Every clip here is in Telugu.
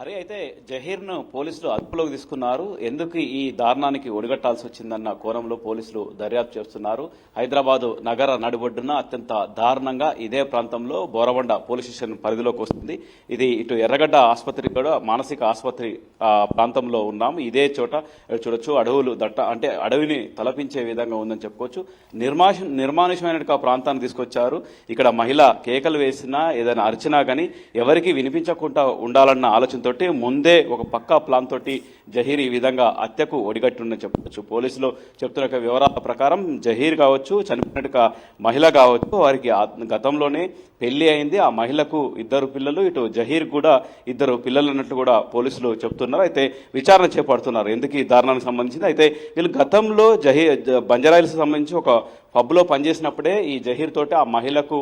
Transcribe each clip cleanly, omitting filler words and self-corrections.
హరి అయితే జహీర్ను పోలీసులు అదుపులోకి తీసుకున్నారు. ఎందుకు ఈ దారుణానికి ఒడిగట్టాల్సి వచ్చిందన్న కోణంలో పోలీసులు దర్యాప్తు చేస్తున్నారు. హైదరాబాద్ నగర నడిబొడ్డున అత్యంత దారుణంగా ఇదే ప్రాంతంలో బోరబండ పోలీస్ స్టేషన్ పరిధిలోకి వస్తుంది. ఇది ఇటు ఎర్రగడ్డ ఆసుపత్రి కూడా మానసిక ఆసుపత్రి ప్రాంతంలో ఉన్నాము. ఇదే చోట చూడొచ్చు, అడవులు అంటే అడవిని తలపించే విధంగా ఉందని చెప్పుకోవచ్చు. నిర్మానుషమైన ప్రాంతాన్ని తీసుకొచ్చారు. ఇక్కడ మహిళ కేకలు వేసినా ఏదైనా అరిచినా కానీ ఎవరికి వినిపించకుండా ఉండాలన్న ఆలోచనతో ముందే ఒక పక్కా ప్లాన్ తోటి జహీర్ ఈ విధంగా హత్యకు ఒడిగట్టుందని చెప్పవచ్చు. పోలీసులు చెప్తున్న వివరాల ప్రకారం జహీర్ కావచ్చు, చనిపోయిన మహిళ కావచ్చు, వారికి గతంలోనే పెళ్లి అయింది. ఆ మహిళకు 2 పిల్లలు, ఇటు జహీర్ కూడా 2 పిల్లలు అన్నట్లు కూడా పోలీసులు చెప్తున్నారు. అయితే విచారణ చేపడుతున్నారు ఎందుకు ఈ దారుణానికి సంబంధించింది. అయితే వీళ్ళు గతంలో బంజారాయిల్స్ సంబంధించి ఒక పబ్లో పనిచేసినప్పుడే ఈ జహీర్ తోటి ఆ మహిళకు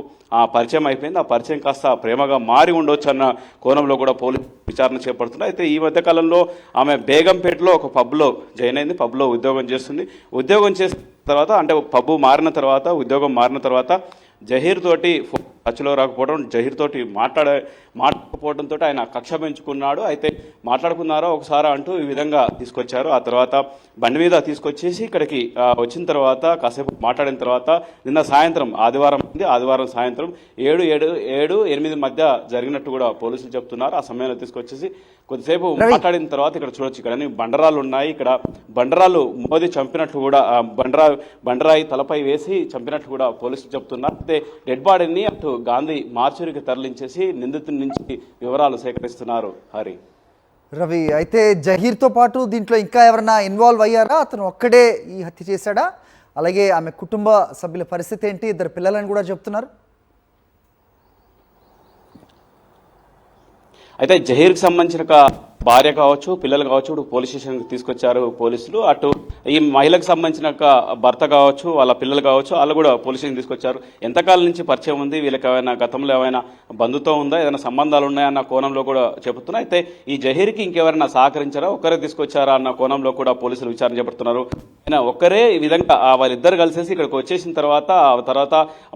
పరిచయం అయిపోయింది. ఆ పరిచయం కాస్త ప్రేమగా మారి ఉండొచ్చు అన్న కోణంలో కూడా పోలీసు విచారణ చేపడుతున్నారు. అయితే ఈ మధ్య కాలంలో ఆమె బేగంపేటలో ఒక పబ్లో జాయిన్ అయింది. పబ్లో ఉద్యోగం చేస్తుంది. ఉద్యోగం చేసిన తర్వాత అంటే పబ్బు మారిన తర్వాత ఉద్యోగం మారిన తర్వాత జహీర్ తోటి టచ్లో రాకపోవడం, జహీర్ తోటి మాట్లాడకపోవడంతో ఆయన కక్ష పెంచుకున్నాడు. అయితే మాట్లాడుకున్నారో ఒకసారి అంటూ ఈ విధంగా తీసుకొచ్చారు. ఆ తర్వాత బండి మీద తీసుకొచ్చేసి ఇక్కడికి వచ్చిన తర్వాత కాసేపు మాట్లాడిన తర్వాత నిన్న సాయంత్రం ఆదివారం సాయంత్రం 7-8 మధ్య జరిగినట్టు కూడా పోలీసులు చెప్తున్నారు. ఆ సమయంలో తీసుకొచ్చేసి కొద్దిసేపు మాట్లాడిన తర్వాత ఇక్కడ చూడొచ్చు, ఇక్కడ బండరాలు ఉన్నాయి. ఇక్కడ బండరాలు మోది చంపినట్లు కూడా బండరాయి తలపై వేసి చంపినట్లు కూడా పోలీసులు చెప్తున్నారు. అయితే డెడ్ బాడీని అటు గాంధీ మార్చురికి తరలించేసి నిందితుడి నుంచి వివరాలు సేకరిస్తున్నారు. హరి, రవి, అయితే జహీర్తో పాటు దీంట్లో ఇంకా ఎవరైనా ఇన్వాల్వ్ అయ్యారా? అతను ఒక్కడే ఈ హత్య చేశాడా? అలాగే ఆమె కుటుంబ సభ్యుల పరిస్థితి ఏంటి? 2 పిల్లలని కూడా చెప్తున్నారు. అయితే జహీర్కి సంబంధించిన భార్య కావచ్చు, పిల్లలు కావచ్చు పోలీస్ స్టేషన్కి తీసుకొచ్చారు పోలీసులు. అటు ఈ మహిళకు సంబంధించిన భర్త కావచ్చు, వాళ్ళ పిల్లలు కావచ్చు, వాళ్ళు కూడా పోలీస్ స్టేషన్ తీసుకొచ్చారు. ఎంతకాలం నుంచి పరిచయం ఉంది, వీళ్ళకి ఏమైనా గతంలో ఏమైనా బంధుత్వం ఉందా, ఏదైనా సంబంధాలు ఉన్నాయన్న కోణంలో కూడా చెబుతున్నారు. అయితే ఈ జహీర్కి ఇంకెవరైనా సహకరించారా, ఒక్కరే తీసుకొచ్చారా అన్న కోణంలో కూడా పోలీసులు విచారణ చేపడుతున్నారు. ఆయన ఒక్కరే ఈ విధంగా వాళ్ళిద్దరు కలిసేసి ఇక్కడికి వచ్చేసిన తర్వాత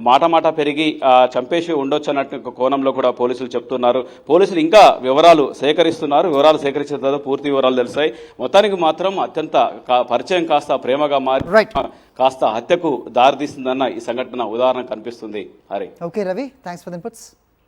మాట పెరిగి చంపేసి ఉండొచ్చు అన్నట్టు కోణంలో కూడా పోలీసులు చెప్తున్నారు. పోలీసులు ఇంకా వివరాలు సేకరిస్తున్నారు. వివరాలు సేకరించిన తర్వాత పూర్తి వివరాలు తెలుస్తాయి. మొత్తానికి మాత్రం అత్యంత పరిచయం కాస్త ప్రేమగా మారి కాస్త హత్యకు దారితీస్తుందన్న ఈ సంఘటన ఉదాహరణ కనిపిస్తుంది. Hari, okay Ravi, thanks for the inputs.